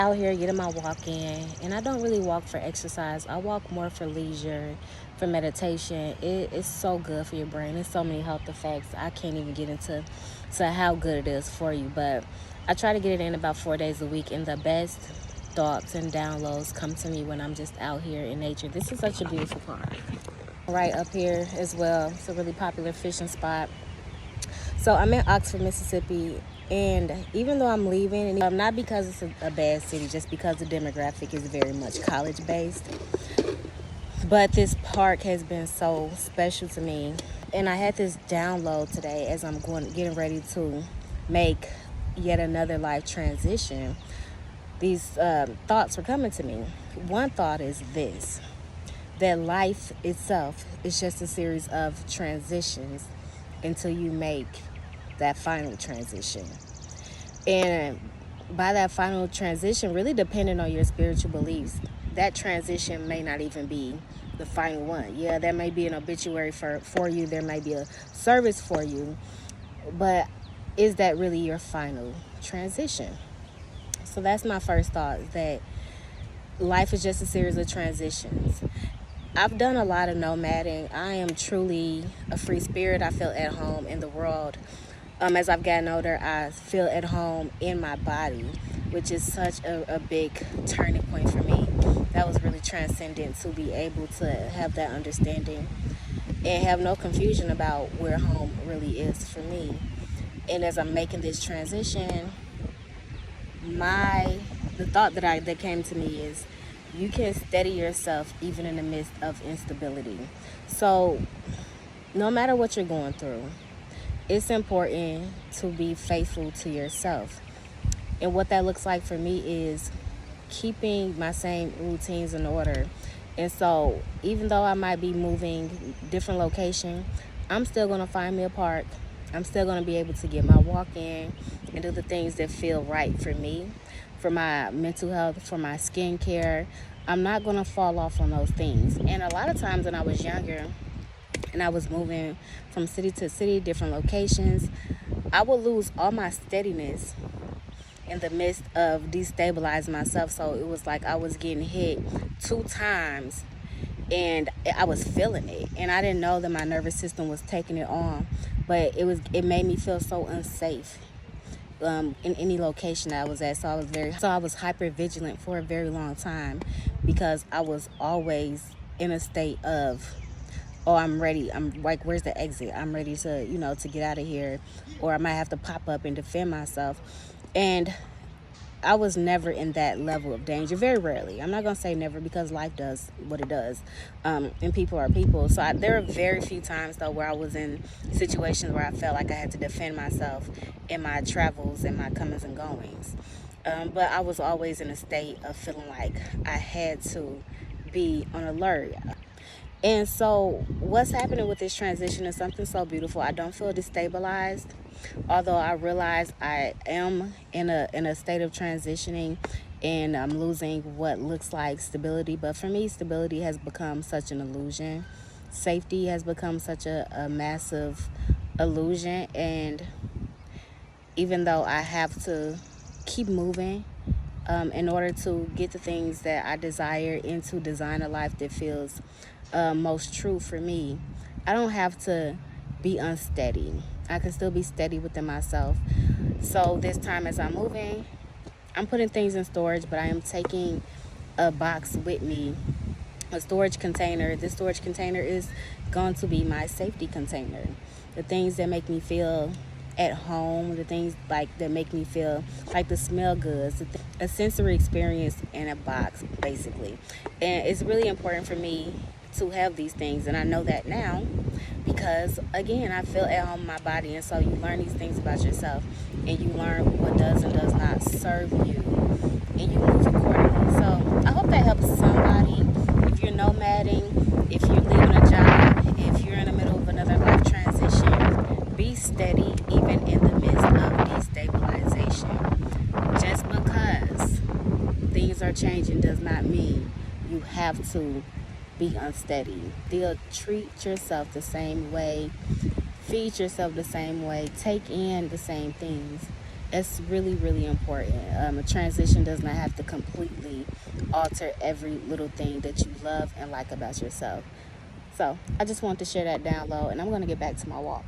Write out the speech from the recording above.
Out here getting my walk in, and I don't really walk for exercise. I walk more for leisure, for meditation. It's so good for your brain. There's so many health effects. I can't even get into how good it is for you, but I try to get it in about 4 days a week, and the best thoughts and downloads come to me when I'm just out here in nature. This is such a beautiful park. Right up here as well. It's a really popular fishing spot. So I'm in Oxford, Mississippi, and even though I'm leaving, and not because it's a bad city, just because the demographic is very much college based, but this park has been so special to me. And I had this download today as I'm getting ready to make yet another life transition. These thoughts were coming to me. One thought is this: that life itself is just a series of transitions until you make that final transition. And by that final transition, really depending on your spiritual beliefs, that transition may not even be the final one. Yeah, there may be an obituary for you, there may be a service for you, but is that really your final transition? So that's my first thought, that life is just a series of transitions. I've done a lot of nomading. I am truly a free spirit. I feel at home in the world. As I've gotten older, I feel at home in my body, which is such a big turning point for me. That was really transcendent, to be able to have that understanding and have no confusion about where home really is for me. And as I'm making this transition, the thought that came to me is, you can steady yourself even in the midst of instability. So no matter what you're going through, it's important to be faithful to yourself. And what that looks like for me is keeping my same routines in order. And so even though I might be moving different location, I'm still going to find me a park. I'm still going to be able to get my walk in and do the things that feel right for me, for my mental health, for my skincare. I'm not going to fall off on those things. And a lot of times when I was younger and I was moving from city to city, different locations, I would lose all my steadiness in the midst of destabilizing myself. So it was like I was getting hit 2 times and I was feeling it, and I didn't know that my nervous system was taking it on, but it made me feel so unsafe in any location that I was at. So I was hyper vigilant for a very long time, because I was always in a state of, oh, I'm ready. I'm like, where's the exit? I'm ready to to get out of here, or I might have to pop up and defend myself. And I was never in that level of danger, very rarely. I'm not going to say never, because life does what it does, and people are people. So there are very few times, though, where I was in situations where I felt like I had to defend myself in my travels and my comings and goings. But I was always in a state of feeling like I had to be on alert. And so what's happening with this transition is something so beautiful. I don't feel destabilized, although I realize I am in a state of transitioning, and I'm losing what looks like stability. But for me, stability has become such an illusion. Safety has become such a massive illusion. And even though I have to keep moving in order to get the things that I desire and to design a life that feels most true for me, I don't have to be unsteady. I can still be steady within myself. So this time, as I'm moving, I'm putting things in storage, but I am taking a box with me, a storage container. This storage container is going to be my safety container. The things that make me feel at home, the things that make me feel like the smell goods, a sensory experience in a box, basically. And it's really important for me to have these things, and I know that now, because again, I feel at home in my body. And so you learn these things about yourself, and you learn what does and does not serve you, and you move accordingly. So I hope that helps somebody. If you're nomading, if you're leaving a job, if you're in the middle of another life transition, be steady even in the midst of destabilization. Just because things are changing does not mean you have to be unsteady. Still treat yourself the same way, feed yourself the same way, take in the same things, It's really, really important. A transition does not have to completely alter every little thing that you love and like about yourself. So I just wanted to share that down low, and I'm going to get back to my walk.